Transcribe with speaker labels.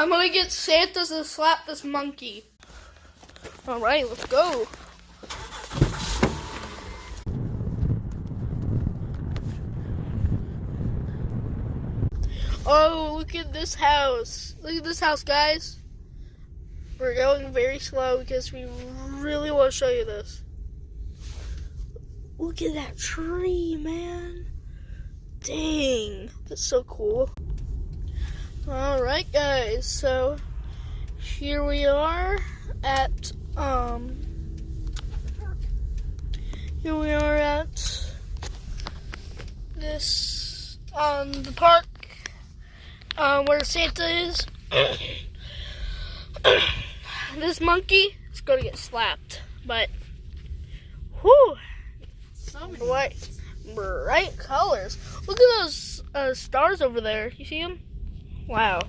Speaker 1: I'm gonna get Santa to slap this monkey. Alright, let's go. Oh, look at this house. Look at this house, guys. We're going very slow because we really want to show you this. Look at that tree, man. Dang, that's so cool. Alright, guys, so here we are at this the park where Santa is. This monkey is gonna get slapped, but whew, so bright colors. Look at those stars over there. You see them? Wow.